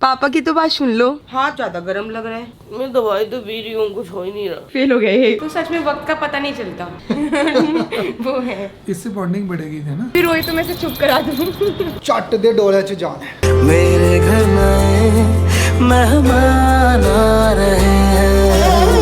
पापा की तो बात सुन लो। हाथ ज्यादा गर्म लग रहा है। मैं दवाई तो पी रही हूँ, कुछ हो ही नहीं रहा। फेल हो गए। तो सच में वक्त का पता नहीं चलता। वो है, इससे बॉन्डिंग बढ़ेगी है ना। फिर रोई तो मैं से चुप करा दूँ। चट दे डोले च जान। मेरे घर में मेहमान आ रहे हैं।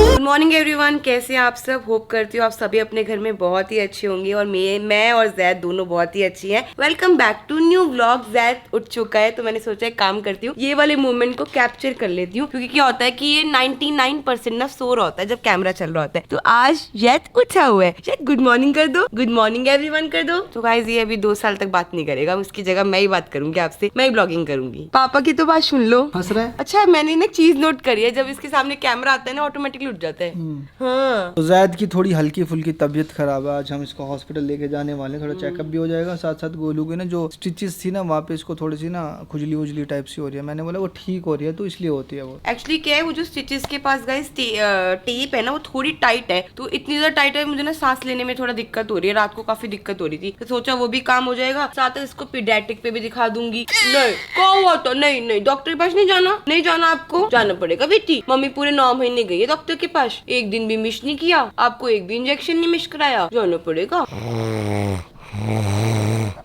गुड मॉर्निंग एवरीवन, कैसे हैं आप सब। होप करती हूँ आप सभी अपने घर में बहुत ही अच्छे होंगे और मैं और जैद दोनों बहुत ही अच्छी हैं। Welcome back to new vlog. Zaid उठ चुका है तो मैंने सोचा एक काम करती हूँ, ये वाले मोमेंट को कैप्चर कर लेती हूँ, क्योंकि क्या होता है कि ये 99% ना सो रहा होता है जब कैमरा चल रहा होता है। तो आज जैद उठा हुआ है। जैद गुड मॉर्निंग कर दो, गुड मॉर्निंग एवरीवन कर दो। तो गाइस ये अभी 2 साल तक बात नहीं करेगा, उसकी जगह मैं ही बात करूंगी आपसे, मैं ही ब्लॉगिंग करूंगी। पापा की तो बात सुन लो। हंस रहा है। अच्छा, मैंने ना चीज नोट करी है, जब इसके सामने कैमरा आता है ना ऑटोमेटिकली उठ जाता है। हाँ। तो जैद की थोड़ी हल्की फुल्की तबीयत खराब है, आज हम इसको हॉस्पिटल लेके जाने वाले हैं। थोड़ा चेकअप भी हो जाएगा, साथ साथ गोलू की ना जो स्टिचेस थी ना वहाँ पे इसको थोड़ी सी ना खुजली उजली टाइप सी हो रही है। मैंने बोला वो ठीक हो रही है तो इसलिए होती है वो। एक्चुअली क्या है, वो जो स्टिचेस के पास गाइस टेप है ना वो थोड़ी टाइट है, तो इतनी ज्यादा टाइट है मुझे ना सांस लेने में थोड़ा दिक्कत हो रही है। रात को काफी दिक्कत हो रही थी, तो सोचा वो भी काम हो जाएगा, साथ में इसको पीडियाट्रिक पे भी दिखा दूंगी। नहीं क्या हुआ तो नहीं डॉक्टर के पास नहीं जाना, नहीं जाना, आपको जाना पड़ेगा बेटी। मम्मी पूरे 9 महीने गई है डॉक्टर के पास, एक दिन भी मिस नहीं किया, आपको एक भी इंजेक्शन नहीं मिस कराया, जाना पड़ेगा।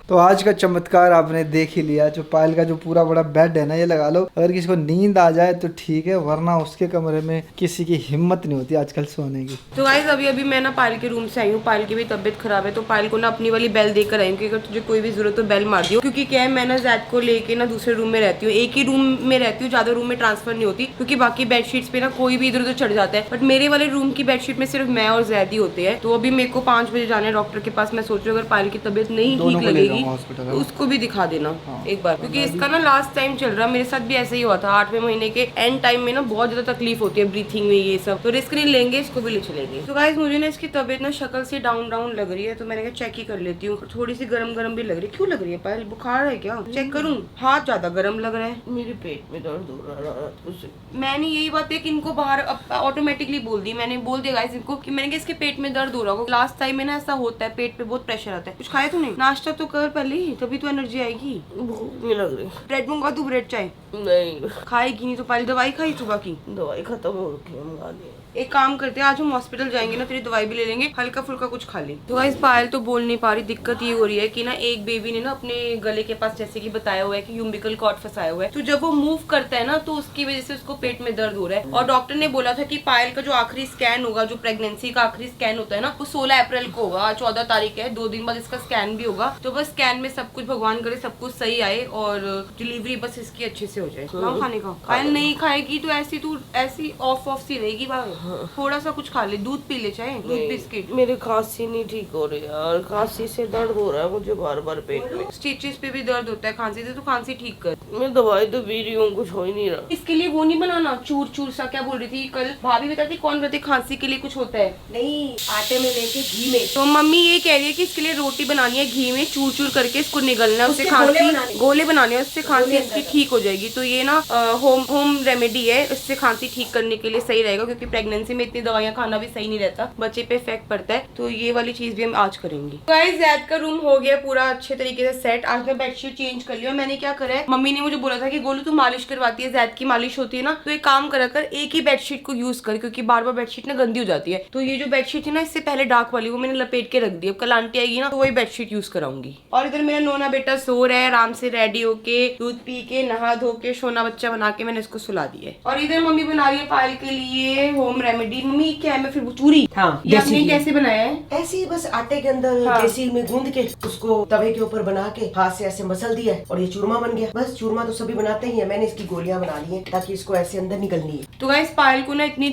तो आज का चमत्कार आपने देख ही लिया। जो पायल का जो पूरा बड़ा बेड है ना ये लगा लो, अगर किसी को नींद आ जाए तो ठीक है, वरना उसके कमरे में किसी की हिम्मत नहीं होती आजकल सोने की। तो गाइस अभी मैं ना पायल के रूम से आई हूँ। पायल की भी तबीयत खराब है, तो पायल को ना अपनी वाली बेल देकर आई हूँ कि अगर तुझे कोई भी जरूरत हो बेल मार दियो। क्योंकि क्या है, मैं ना जैद को लेके ना दूसरे रूम में रहती हूँ, एक ही रूम में रहती हूँ, ज्यादा रूम में ट्रांसफर नहीं होती, क्योंकि बाकी बेडशीट्स पे ना कोई भी इधर उधर चढ़ जाता है। बट मेरे वाले रूम की बेडशीट में सिर्फ मैं और जैद ही होते हैं। तो अभी मेरे को 5 बजे जाना है डॉक्टर के पास। मैं सोच रही हूँ अगर पायल की तबीयत नहीं ठीक लगेगी तो उसको भी दिखा देना एक बार, क्योंकि इसका ना लास्ट टाइम चल रहा है, मेरे साथ भी ऐसे ही हुआ था। 8वें महीने के एंड टाइम में ना बहुत ज्यादा तकलीफ होती है ब्रीथिंग में, ये सब। तो रिस्क नहीं लेंगे, इसको भी ले चलेंगे। तो गाइस मुझे ना इसकी तबीयत ना शक्ल से डाउन लग रही है, तो मैंने कहा चेक ही कर लेती हूँ। थोड़ी सी गरम भी लग रही है। क्यों लग रही है पायल, बुखार है क्या? चेक करूँ? हाथ ज्यादा गर्म लग रहा है, मेरे पेट में दर्द हो रहा है। मैंने यही बात है कि इनको बाहर ऑटोमेटिकली बोल दी, मैंने बोल दिया गाइस इनको कि मैंने इसके पेट में दर्द हो रहा होगा। लास्ट टाइम में ना ऐसा होता है, पेट पे बहुत प्रेशर आता है। कुछ खाया तूने? नाश्ता तो कर पहले, तभी तो एनर्जी आएगी। भूख नहीं लग रही। ब्रेड मंगवा तू, ब्रेड चाय नहीं खाएगी नहीं तो पहले दवाई खाई सुबह की? दवाई खत्म हो गई, मंगा दी। एक काम करते हैं, आज हम हॉस्पिटल जाएंगे ना, तेरी दवाई भी ले लेंगे, हल्का फुल्का कुछ खा ले। तो गाइस पायल तो बोल नहीं पा रही। दिक्कत ये हो रही है कि ना एक बेबी ने ना अपने गले के पास जैसे कि बताया हुआ है कि यूम्बिकल कॉर्ड फंसाया हुआ है, तो जब वो मूव करता है ना तो उसकी वजह से उसको पेट में दर्द हो रहा है। और डॉक्टर ने बोला था कि पायल का जो आखिरी स्कैन होगा, जो प्रेगनेंसी का आखिरी स्कैन होता है ना, वो 16 अप्रैल को होगा। 14 तारीख है, 2 दिन बाद इसका स्कैन भी होगा। तो बस स्कैन में सब कुछ भगवान करे सब कुछ सही आए और डिलीवरी बस इसकी अच्छे से हो जाए। खाने का पायल नहीं खाएगी तो ऐसी ऑफ सी रहेगी। थोड़ा सा कुछ खा ले, दूध पी ले, चाहे दूध बिस्किट। मेरी खांसी नहीं ठीक हो रही यार, खांसी से दर्द हो रहा है मुझे बार बार पेट में। स्टिचेस पे भी दर्द होता है खांसी से, तो खांसी ठीक कर। मैं दवाई तो पी रही हूँ, कुछ हो ही नहीं रहा। इसके लिए वो नहीं बनाना चूर सा, क्या बोल रही थी कल भाभी बताती, कौन बताती खांसी के लिए कुछ होता है? नहीं, आटे में लेके घी में। तो मम्मी ये कह रही है कि इसके लिए रोटी बनानी है, घी में चूर करके इसको निगलना है, उससे खांसी गोले बनाने हैं, उससे खांसी इसकी ठीक हो जाएगी। तो ये ना होम रेमेडी है, इससे खांसी ठीक करने के लिए सही रहेगा, क्योंकि प्रेगनेंसी में इतनी दवाइयाँ खाना भी सही नहीं रहता, बच्चे पे इफेक्ट पड़ता है। तो ये वाली चीज भी हम आज करेंगे। गाइस जैद का रूम हो गया पूरा अच्छे तरीके से सेट। आज मैं बेडशीट चेंज कर लिया। मैंने क्या करा है, मम्मी ने मुझे बोला था कि गोलू तू मालिश करवाती है, जैद की मालिश होती है ना, तो एक काम करा कर, एक ही बेडशीट को यूज कर, क्योंकि बार बार बेडशीट ना गंदी हो जाती है। तो ये जो बेडशीट है ना, इससे पहले डार्क वाली, वो मैंने लपेट के रख दी। अब कल आंटी आएगी ना तो वही बेडशीट यूज कराऊंगी। और इधर मेरा नोना बेटा सो रहा है आराम से, रेडी होके दूध पी के नहा धो के सोना बच्चा बना के मैंने इसको सुला दिया है। और इधर मम्मी बना रही है पायल के लिए होम रेमेडी। मम्मी क्या है, मैं फिर चूरी। हाँ, ये आपने कैसे बनाया है? ऐसे ही बस आटे के अंदर देसी में गूंद के उसको तवे के ऊपर बना के हाथ से ऐसे मसल दिया है और ये चूरमा बन गया। बस चूरमा तो सभी बनाते ही है, मैंने इसकी गोलियां बना ली हैं ताकि इसको ऐसे अंदर निकलनी है। तो गाइस पायल को ना इतनी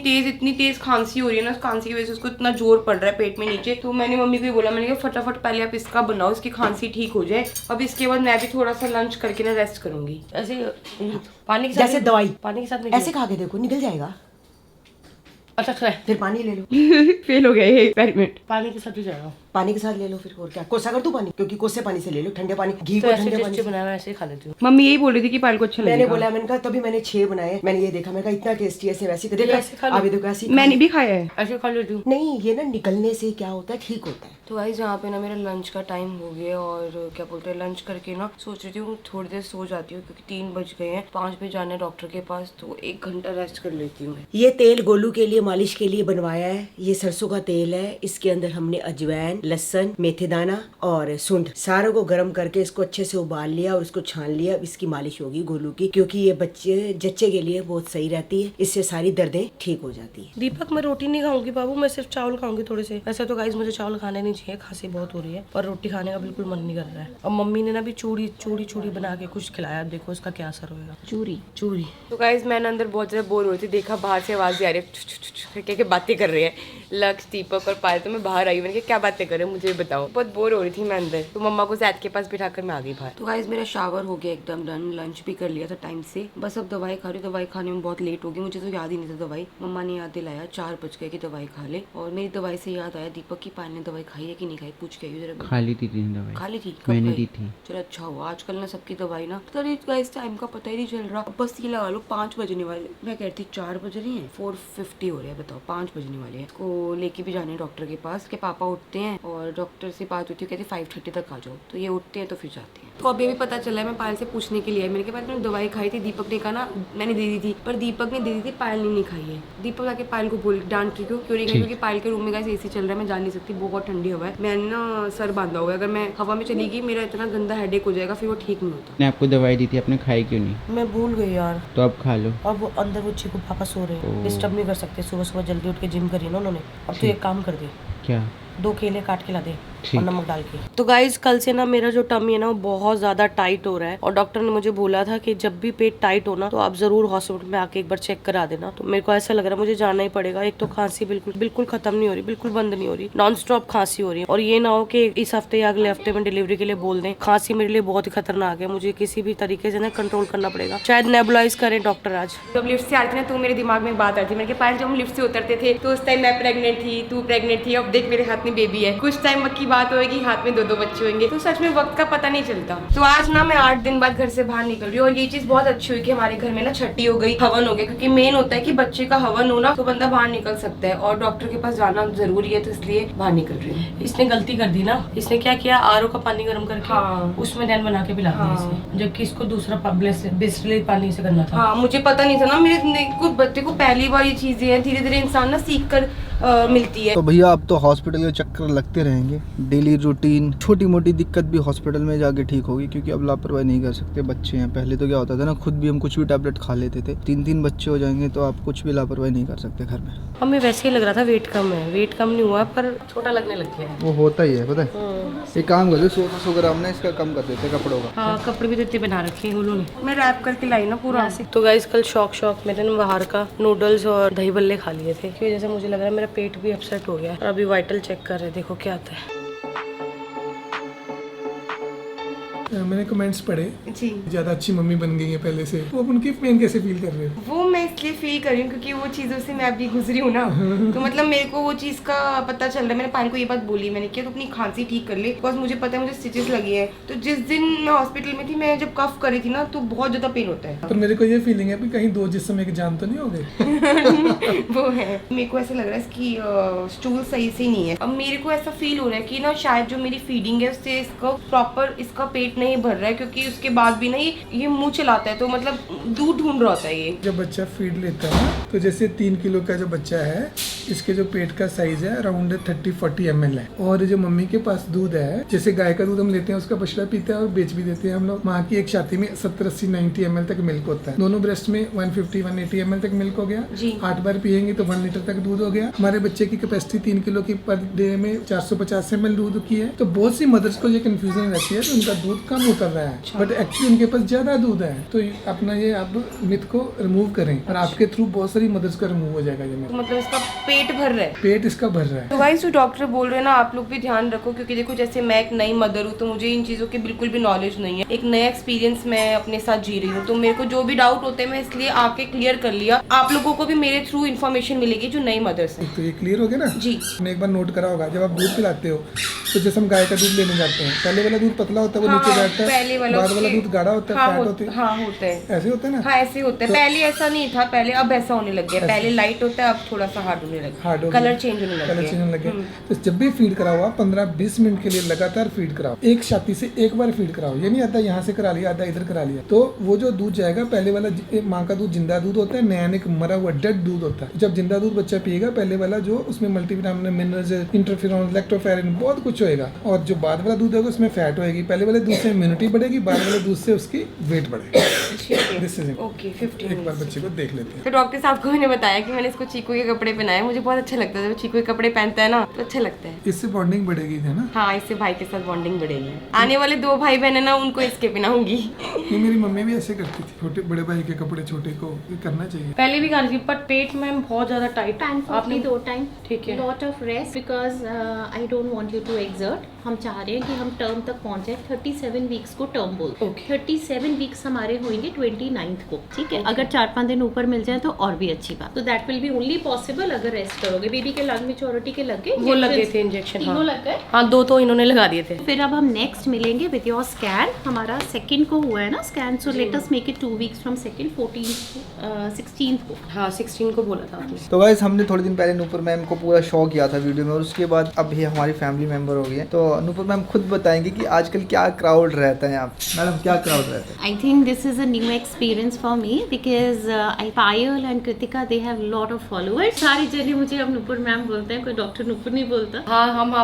तेज खांसी हो रही है ना, खांसी की वजह से उसको इतना जोर पड़ रहा है पेट में नीचे। तो मैंने मम्मी को बोला, मैंने कहा फटाफट पहले आप इसका बनाओ, इसकी खांसी ठीक हो जाए। अब इसके बाद मैं भी थोड़ा सा लंच करके ना रेस्ट करूंगी। ऐसे पानी के साथ, जैसे दवाई पानी के साथ ऐसे खा के देखो, निकल जाएगा। अच्छा फिर पानी ले लो। फेल हो गए एक्सपेरिमेंट। पानी के साथ ही जाएगा। पानी के साथ ले लो फिर, और क्या कोसा कर दूं पानी, क्योंकि कोसे पानी से ले लो, ठंडे पानी घी को ठंडे पानी से। बनाया मैं ऐसे ही खा लेती हूँ। मम्मी यही बोल रही थी कि पायल को अच्छा मैंने लगेगा। बोला, मैंने कहा तभी मैंने 6 बनाए, मैंने ये देखा, मैंने कहा इतना टेस्टी ऐसे वैसे देखा, अभी देखो ऐसे मैंने भी खाया है। ऐसे खा लेती हूँ। नहीं, ये ना निकलने से क्या होता है, ठीक होता है। तो गाइस यहाँ पे ना मेरा लंच का टाइम हो गया और क्या बोलते हैं लंच करके ना सोच रही हूँ थोड़ी देर सो जाती हूँ क्योंकि 3 बज गए हैं, 5 बजे जाना है डॉक्टर के पास, तो 1 घंटा रेस्ट कर लेती हूँ। ये तेल गोलू के लिए मालिश के लिए बनवाया है, ये सरसों का तेल है, इसके अंदर हमने अजवाइन, लहसुन, मेथी दाना और सूंड सारों को गर्म करके इसको अच्छे से उबाल लिया और इसको छान लिया। इसकी मालिश होगी गोलू की, क्योंकि ये जच्चे के लिए बहुत सही रहती है, इससे सारी दर्दें ठीक हो जाती है। दीपक मैं रोटी नहीं खाऊंगी बाबू, मैं सिर्फ चावल खाऊंगी थोड़े से। वैसे तो गाइस मुझे चावल खाने नहीं चाहिए, खांसी बहुत हो रही है, पर रोटी खाने का बिल्कुल मन नहीं कर रहा है। और मम्मी ने ना भी चूड़ी बना के कुछ खिलाया, अब देखो उसका क्या असर होगा। चूड़ी। तो गाइस मैं अंदर बहुत ज्यादा बोर हो रही थी, देखा बाहर से आवाज आ रही है, क्या बातें कर रहे हैं लक्ष्य, दीपक और पायल। तो मैं बाहर आई, मैंने कहा क्या बातें कर रहे हैं मुझे बताओ। बहुत बोर हो रही थी मैं अंदर, तो मम्मा को जैद के पास बिठाकर मैं आ गई बाहर। तो गाइस मेरा शावर हो गया एकदम डन, लंच भी कर लिया था टाइम से, बस अब दवाई खा रही हूँ। दवाई खाने में बहुत लेट हो गई, मुझे तो याद ही नहीं था दवाई, मम्मा ने याद दिलाया 4 बज गए कि दवाई खा ले। और मेरी दवाई से याद आया दीपक की पायल ने दवाई खाई है कि नहीं खाई, पूछ के आई जरा। खा ली थी दवाई, खा ली थी, मैंने दी थी। चलो अच्छा हुआ, आजकल ना सबकी दवाई ना गाइस टाइम का पता ही नहीं चल रहा। बस ये लगा लो 5 बजने वाले, मैं कहती 4 बज रही हैं, 4:50 हो रहे हैं, बताओ 5 बजने वाले हैं। को लेके भी जाने डॉक्टर के पास, के पापा उठते हैं और डॉक्टर से बात होती है, कहते 5:30 तक आ जाओ, तो ये उठते हैं तो फिर जाते हैं। तो अभी भी पता चला है, मैं पायल से पूछने के लिए मैंने कहा तुमने दवाई खाई थी, दीपक ने कहा ना मैंने दे दी थी, पर दीपक ने दे दी थी, पायल ने नहीं खाई है। दीपक जाके पायल को बोल डांट रही क्यों नहीं खाई, क्योंकि पायल के रूम में गाइस एसी चल रहा है, मैं जा नहीं सकती, बहुत ठंडी हवा है, मैंने ना सर बांधा हुआ है, अगर मैं हवा में चली गई मेरा इतना गंदा हेडेक हो जाएगा, फिर वो ठीक नहीं होता। मैंने आपको दवाई दी थी, आपने खाई क्यों नहीं? मैं भूल गई यार। तो अब खा लो। अब वो अंदर वो चीकू पापा सो रहे हैं, डिस्टर्ब नहीं कर सकते, सुबह सुबह जल्दी उठ के जिम करी ना उन्होंने। अब तो एक काम कर दे, क्या? 2 केले काट के ला दे और नमक डाल के। तो गाइज कल से ना मेरा जो टमी है ना वो बहुत ज्यादा टाइट हो रहा है, और डॉक्टर ने मुझे बोला था कि जब भी पेट टाइट हो ना तो आप जरूर हॉस्पिटल में आके एक बार चेक करा देना। तो मेरे को ऐसा लग रहा है मुझे जाना ही पड़ेगा। एक तो खांसी बिल्कुल खत्म नहीं हो रही, बिल्कुल बंद नहीं हो रही, नॉन स्टॉप खांसी हो रही है, और ये ना हो कि इस हफ्ते या अगले हफ्ते में डिलीवरी के लिए बोल दें। खांसी मेरे लिए बहुत ही खतरनाक है, मुझे किसी भी तरीके से ना कंट्रोल करना पड़ेगा, शायद नेबुलाइज करें डॉक्टर आज। जब लिफ्ट से आती ना तो मेरे दिमाग में बात आती है, मैंने कहा जब हम लिफ्ट से उतरते थे तो उस टाइम मैं प्रेग्नेंट थी, तू प्रेग्नेंट थी, अब देख मेरे हाथ में बेबी है, कुछ टाइम की बात होगी हाथ में 2 बच्चे होंगे, तो सच में वक्त का पता नहीं चलता। तो आज ना मैं 8 दिन बाद घर से बाहर निकल रही हूँ, और ये चीज बहुत अच्छी हुई कि हमारे घर में ना छठी हो गई, हवन हो गया, क्योंकि मेन होता है कि बच्चे का हवन होना तो बंदा बाहर निकल सकता है, और डॉक्टर के पास जाना जरूरी है, तो इसलिए बाहर निकल रही हूँ। इसने गलती कर दी ना, इसने क्या किया, आरओ का पानी गर्म करके उसमें नैन बना के पिला दिया इसे, जबकि इसको दूसरा बिस्लरी पानी से करना था। हाँ, मुझे पता नहीं था ना, मेरे को बच्चे को पहली बार ये चीजें हैं, धीरे धीरे इंसान ना सीख कर मिलती है। तो भैया अब तो हॉस्पिटल के चक्कर लगते रहेंगे, डेली रूटीन, छोटी मोटी दिक्कत भी हॉस्पिटल में जाके ठीक होगी, क्योंकि अब लापरवाही नहीं कर सकते, बच्चे हैं। पहले तो क्या होता था ना, खुद भी हम कुछ भी टैबलेट खा लेते थे, 3 बच्चे हो जाएंगे तो आप कुछ भी लापरवाही नहीं कर सकते घर में। हमें वैसे ही लग रहा था वेट कम है, वेट कम नहीं हुआ पर छोटा लगने लग गया है। वो होता ही है, पता है। एक काम कर दो, 100 ग्राम ना इसका कम कर देते कपड़ों का। हाँ, कपड़े भी देते बना रखे हैं उन्होंने, मैं रैप करके लाई ना पूरा। तो गाइस कल शौक मैंने ना बाहर का नूडल्स और दही बल्ले खा लिए थे, की वजह से मुझे लग रहा है मेरा पेट भी अपसेट हो गया, और अभी वाइटल चेक कर रहे हैं, देखो क्या आता है। मैंने कमेंट्स पढ़े जी, ज्यादा अच्छी मम्मी बन गई है पहले से, तो अब उनकी पेन कैसे फील कर रहे हो? वो मैं इसलिए फील कर रही हूँ क्योंकि वो चीज़ों से मैं अभी गुजरी हूँ ना, तो मतलब मेरे को वो चीज़ का पता चल रहा है। मैंने पायल को ये बात बोली, मैंने किया तो अपनी खांसी ठीक कर ले, बिकॉज मुझे पता है मुझे स्टिचेस लगी है। तो जिस दिन मैं हॉस्पिटल में थी, मैं जब कफ कर रही थी ना तो बहुत ज़्यादा पेन होता है। पर मेरे को ये फीलिंग है कि कहीं 2 जिस्म एक जान तो नहीं हो गए। वो है, मेरे को ऐसा लग रहा है इसकी स्टूल सही से नहीं है। अब मेरे को ऐसा फील हो रहा है कि ना शायद जो मेरी फीडिंग है उससे इसका प्रॉपर इसका पेट नहीं भर रहा है, क्योंकि उसके बाद भी ना ये मुंह चलाता है, तो मतलब दूध ढूंढ रहा होता है ये। जब बच्चा फीड लेता है ना, तो जैसे 3 किलो का जो बच्चा है, इसके जो पेट का साइज है अराउंड 30-40 ml है, और जो मम्मी के पास दूध है, जैसे गाय का दूध हम लेते हैं उसका बछड़ा पीता है और बेच भी देते हैं हम लोग, माँ की एक छाती में 70-80-90 ml तक मिल्क होता है, दोनों ब्रेस्ट में 150-180 ml तक मिल्क हो गया जी। 8 बार पियेंगे तो 1 लीटर तक दूध हो गया। हमारे बच्चे की कैपेसिटी 3 किलो की पर डे में 450 ml दूध की है। तो बहुत सी मदर्स को ये कंफ्यूजन रहती है, तो उनका दूध कम कम उतर रहा है, बट एक्चुअली उनके पास ज्यादा दूध है। तो अपना ये आप मिथ को रिमूव करें और आपके थ्रू बहुत सारी मदर्स का रिमूव हो जाएगा। ये तो मतलब इसका पेट भर रहा है, पेट इसका भर रहा है। तो गाइस जो डॉक्टर बोल रहे हैं ना, आप लोग भी ध्यान रखो, क्योंकि देखो जैसे मैं एक नई मदर हूँ तो मुझे इन चीज़ों की बिल्कुल भी नॉलेज नहीं है। एक नया एक्सपीरियंस मैं अपने साथ जी रही हूँ, तो मेरे को जो भी डाउट होते हैं मैं इसलिए आके क्लियर कर लिया। आप लोगों को भी मेरे थ्रू इन्फॉर्मेशन मिलेगी जो नई मदर्स हैं। तो ये क्लियर हो गया ना जी। आपने एक बार नोट करा होगा, जब आप दूध पिलाते हो तो जैसे हम गाय का दूध लेने जाते हैं, पहले वाला दूध पतला होता है, वो नीचे बैठता है, पहले वाला बाद वाला दूध गाढ़ा होता है, फैट होती है। हाँ होता है, ऐसे होता है ना। हाँ ऐसे होता है। पहले ऐसा नहीं था, पहले अब ऐसा होने लग गया। पहले लाइट होता है, अब थोड़ा सा हार्ड होने लग हार्ड गया, कलर चेंज होने लग कलर गया। चेंज होने लगे। तो जब भी फीड कराओ आप 15-20 मिनट के लिए लगातार फीड कराओ। एक छाती से एक बार फीड कराओ, ये नहीं आता यहाँ से करा लिया आधा इधर करा लिया। तो वो जो दूध जाएगा, पहले वाला माँ का दूध जिंदा दूध होता है, नया मरा हुआ डेड दूध होता है। जब जिंदा दूध बच्चा पिएगा, पहले वाला जो उसमें मल्टीविटामिन, मिनरल्स, इंटरफेरॉन, लैक्टोफेरिन बहुत कुछ होएगा, और जो बाद वाला दूध होगा उसमें फैट होएगी। पहले वाले दूध से इम्यूनिटी बढ़ेगी, बाद वाले दूध से उसकी वेट बढ़ेगी। दिस इज ओके 15 एक बार बच्चे को देख लेते हैं। तो डॉक्टर साहब को मैंने बताया कि मैंने इसको चीकू के कपड़े पहनाए, मुझे बहुत अच्छा लगता है जब चीकू के कपड़े पहनता है ना, तो अच्छा लगता है। इससे बॉन्डिंग बढ़ेगी है ना। हाँ, इससे भाई के साथ बॉन्डिंग बढ़ेगी। आने वाले 2 भाई बहन है ना, उनको इसके पहनाऊंगी। ये मेरी मम्मी भी ऐसे करती थी, छोटे बड़े भाई के कपड़े छोटे को ये करना चाहिए। पहले भी कर रही थी, पर पेट में बहुत ज्यादा टाइट। आपने 2 टाइम, ठीक है। Lot of rest because I don't want you to exert. हम चाह रहे हैं कि हम टर्म तक पहुंचे। 37 वीक्स को टर्म बोलते हैं। 37 वीक्स हमारे होंगे 29th को, ठीक है। अगर 4-5 दिन ऊपर मिल जाए तो और भी अच्छी बात। तो that will be only possible अगर रेस्ट करोगे। बेबी के लंग मेच्योरिटी के लग गए, वो लगे थे इंजेक्शन, तीनों लग गए। हाँ 2 तो इन्होंने लगा दिए थे। फिर अब हम नेक्स्ट मिलेंगे विद योर स्कैन। हमारा 2nd को हुआ है ना scan, so let us make it 2 weeks from 2nd 14th 16th को। हाँ 16 को बोला था आपने। तो गाइस हमने थोड़े दिन पहले नूपुर मैम को पूरा शो किया था वीडियो में, और उसके बाद अब ये हमारी फैमिली मेंबर हो गई है। तो नूपुर मैम खुद बताएंगे कि आजकल क्या क्राउड रहता है यहाँ पे। मैडम क्या क्राउड रहता है? I think this is a new experience for me because Payal and Kritika they have lot of followers. सारी जगह मुझे अब नूपुर मैम बोलते हैं, कोई डॉक्टर नूपुर नहीं बोलता। हाँ हम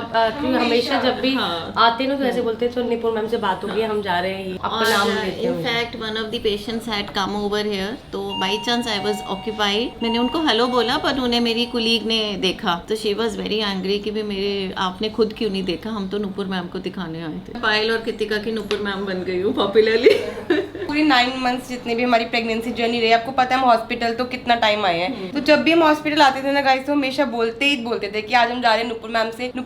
हमेशा जब भी आते हैं ना तो ऐसे बोलते हैं, तो निपुर मैम से बात हो गई, हम जा रहे हैं, आपका नाम लेते हैं। In fact, one of the patients had come over here, तो by chance I was occupied. मैंने उनको हेलो बोला, पर उन्हें मेरी कुलीग ने देखा, तो she was very angry कि भी मेरे आपने खुद क्यों नहीं देखा, हम तो नूपुर मैम को दिखाने आए थे। पायल और कृतिका की नूपुर मैम बन गई हूँ पॉपुलरली। पूरी 9 मंथ्स जितने भी हमारी प्रेगनेंसी जर्नी रही, आपको पता है हम हॉस्पिटल तो कितना टाइम आए हैं। तो जब भी हम हॉस्पिटल आते थे ना गाइस, तो हमेशा बोलते थे कि आज हम जा रहे हैं नुपुर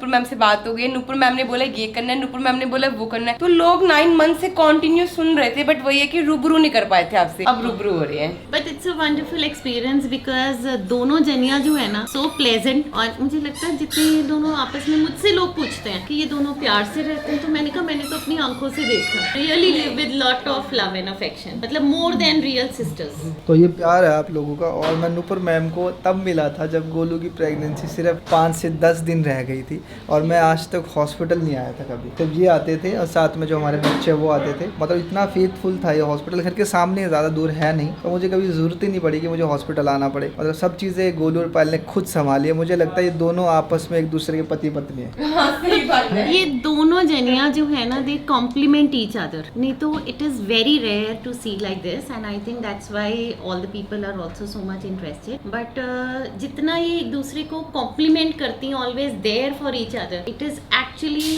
मैम से बात हो गई, नुपुर मैम ने बोला ये करना है, नुपुर मैम ने बोला वो करना है। तो लोग 9 मंथ से कंटिन्यू सुन रहे थे, बट वही है कि रूबरू नहीं कर पाए थे आपसे, अब रूबरू हो रहे हैं। But it's a wonderful experience because दोनों जनियां जो है ना सो प्लेजेंट, और मुझे लगता है जितने दोनों आपस में, मुझसे लोग पूछते हैं कि ये दोनों प्यार से रहते हैं, तो मैंने कहा मैंने तो अपनी आंखों से देखा। Really live with lot of love and affection, मतलब मोर देन रियल सिस्टर्स। तो ये प्यार है आप लोगों का। और मैं नूपुर मैम को तब मिला था जब गोलू की प्रेगनेंसी सिर्फ 5 से 10 दिन रह गई थी, और मैं आज तक हॉस्पिटल नहीं आया था कभी। तब ये आते थे और साथ में जो हमारे बच्चे वो आते थे, मतलब इतना फेथफुल था ये हॉस्पिटल। घर के सामने ज़्यादा दूर है नहीं, तो मुझे कभी ज़रूरत ही नहीं पड़ी कि मुझे हॉस्पिटल आना पड़े। मतलब सब चीज़ें गोलू और पायल ने खुद संभाली है। मुझे लगता है ये दोनों आपस में एक दूसरे के पति पत्नी है। ये दोनों जनियां जो है ना, दे कॉम्प्लीमेंट ईच अदर, नहीं तो it is very rare to see like this, and I think that's why all the people are also so much interested. But जितना ये एक दूसरे को कॉम्प्लीमेंट करती हैं, always there for each other, it is actually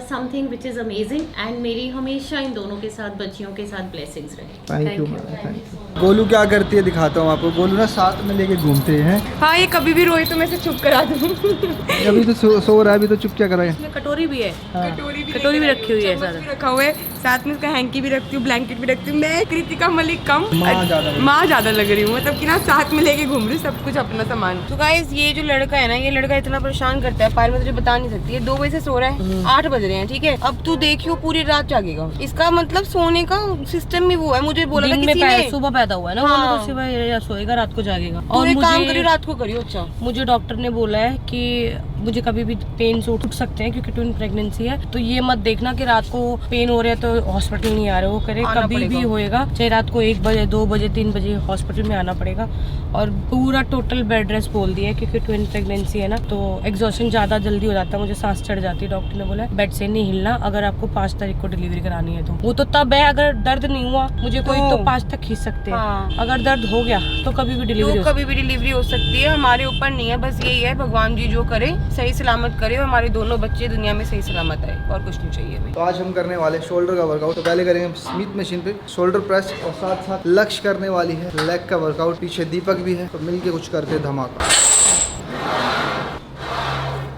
something which is amazing, and मेरी हमेशा इन दोनों के साथ, बच्चियों के साथ ब्लेसिंग्स रहे। Thank you. गोलू क्या करती है दिखाता हूँ आपको। गोलू ना साथ में लेके घूमते हैं। हाँ, ये कभी भी रोए तो मैं इसे चुप करा दूँ। अभी तो सो रहा है, अभी तो चुप क्या कराए। इसमें कटोरी भी है, कटोरी भी रखी हुई है, चम्मच भी रखा हुआ है, साथ में उसका हैंकी भी रखती हूँ, ब्लैंकेट भी रखती हूँ। मैं कृतिका मलिक कम माँ ज्यादा लग रही हूँ, मतलब कि ना साथ में लेके घूम रही हूँ सब कुछ अपना सामान। तो गाइस ये जो लड़का है ना, ये लड़का इतना परेशान करता है, पायल में तुझे बता नहीं सकती है। 2 बजे से सो रहा है, 8 बज रहे हैं, ठीक है। अब तू देखियो पूरी रात जागेगा। इसका मतलब सोने का सिस्टम ही वो है। मुझे बोला था किसी ने, सुबह पैदा हुआ है ना, हाँ। वो तो सुबह सोएगा, रात को जागेगा। और एक काम करियो, रात को करियो। अच्छा, मुझे डॉक्टर ने बोला है कि मुझे कभी भी पेन उठ सकते हैं, क्योंकि ट्विन प्रेगनेंसी है। तो ये मत देखना कि रात को पेन हो रहा है तो हॉस्पिटल नहीं आ रहे, वो करे कभी भी होएगा, चाहे रात को 1 बजे 2 बजे 3 बजे हॉस्पिटल में आना पड़ेगा। और पूरा टोटल बेड रेस्ट बोल दिया है, क्योंकि ट्विन प्रेगनेंसी है ना, तो एग्जॉशन ज्यादा जल्दी हो जाता है, मुझे सांस चढ़ जाती है। डॉक्टर ने बोला बेड से नहीं हिलना अगर आपको 5 तारीख को डिलीवरी करानी है। तो वो तो तब है अगर दर्द नहीं हुआ, मुझे कोई तो 5 तक खींच सकते हैं। हाँ। अगर दर्द हो गया तो कभी भी डिलीवरी हो सकती है। हमारे ऊपर नहीं है, बस यही है भगवान जी जो करे सही सलामत करे, और हमारे दोनों बच्चे दुनिया में सही सलामत आए, और कुछ नहीं चाहिए। तो आज हम करने वाले शोल्डर का का वर्कआउट। तो पहले करेंगे स्मिथ मशीन पे शोल्डर प्रेस और साथ साथ लक्ष्य करने वाली है लेग का वर्कआउट। पीछे दीपक भी है, तो मिलके कुछ करते हैं धमाका।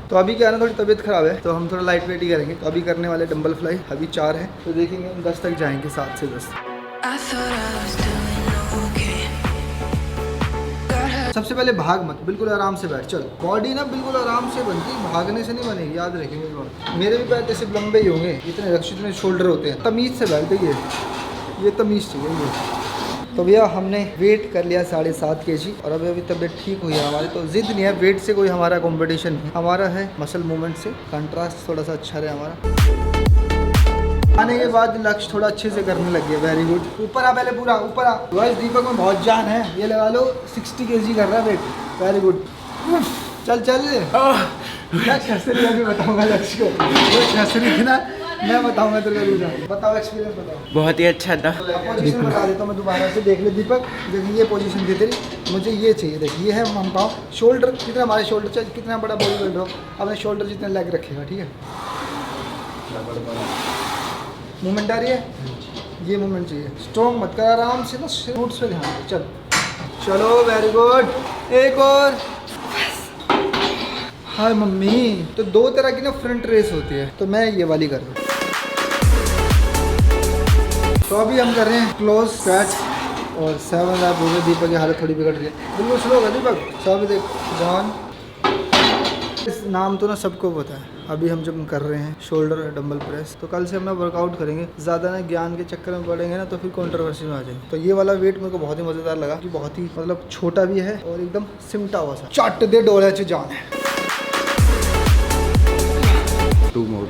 तो अभी क्या है ना, थोड़ी तबीयत खराब है तो हम थोड़ा लाइट वेट ही करेंगे। तो अभी करने वाले डंबल फ्लाई, अभी 4 है तो देखेंगे हम 10 तक जाएंगे, 7 से 10। सबसे पहले भाग मत, बिल्कुल आराम से बैठ। चल, बॉडी ना बिल्कुल आराम से बनती, भागने से नहीं बनेगी, याद रखें मेरी बात। मेरे भी पैर जैसे लंबे ही होंगे, इतने रक्षित इतने शोल्डर होते हैं। तमीज़ से बैठ, देखिए ये तमीज़ चाहिए ये। तो भैया हमने वेट कर लिया 7.5 kg और अभी तबीयत ठीक हुई है हमारी। तो जिद नहीं है, वेट से कोई हमारा कंपटीशन नहीं, हमारा है मसल मूवमेंट से। कंट्रास्ट थोड़ा सा अच्छा रहे हमारा। आने के बाद लक्ष्य थोड़ा अच्छे से करने लग गया। वेरी गुड, ऊपर आ, पहले पूरा ऊपर आ। बस दीपक में बहुत जान है, ये लगा लो 60 kg कर रहा है वेट। वेरी गुड, चल चल। क्या छसरी अभी बताऊंगा लक्ष्य को, वो छसरी थी ना, मैं बताऊंगा तेरे को। बताओ एक्सपीरियंस बताओ। बहुत ही अच्छा था। पोजीशन बता देता हूँ मैं दोबारा से, देख ले दीपक। देखिए ये पोजीशन थी तेरी, मुझे ये चाहिए। देख ये है हम पाओ, शोल्डर कितना हमारे शोल्डर चाहिए, कितना बड़ा बॉडी बिल्डर हो अपने शोल्डर जितने लेग रखेगा, ठीक है। मूवमेंट आ रही है, ये मूवमेंट चाहिए। स्ट्रॉन्ग मत कर, आराम से ना रूट्स पे ध्यान दे। चल चलो, वेरी गुड, एक और। हाय मम्मी। तो 2 तरह की ना फ्रंट रेस होती है, तो मैं ये वाली कर दूँ। तो अभी हम कर रहे हैं क्लोज स्क्वैट और 7 रैप हो गए। दीपक की हालत थोड़ी बिगड़ रही है, बिल्कुल स्लो होगा दीपक। तो अभी देख जॉन, इस नाम तो ना सबको पता है। अभी हम जब कर रहे हैं शोल्डर डंबल प्रेस, तो कल से हम ना वर्कआउट करेंगे। ज़्यादा ना ज्ञान के चक्कर में पड़ेंगे ना तो फिर कंट्रोवर्सी में आ जाएंगे। तो ये वाला वेट मेरे को बहुत ही मज़ेदार लगा कि बहुत ही मतलब छोटा भी है और एकदम सिमटा हुआ सा। चट दे डोले च जान है। 2 more।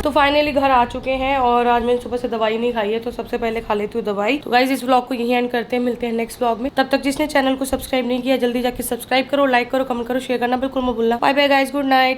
तो फाइनली घर आ चुके हैं और आज मैंने सुबह से दवाई नहीं खाई है, तो सबसे पहले खा लेती हूँ दवाई। तो गाइज इस व्लॉग को यहीं एंड करते हैं, मिलते हैं नेक्स्ट व्लॉग में। तब तक जिसने चैनल को सब्सक्राइब नहीं किया जल्दी जाके सब्सक्राइब करो, लाइक करो, कमेंट करो, शेयर करना बिल्कुल मत भूलना। Bye bye guys, good night.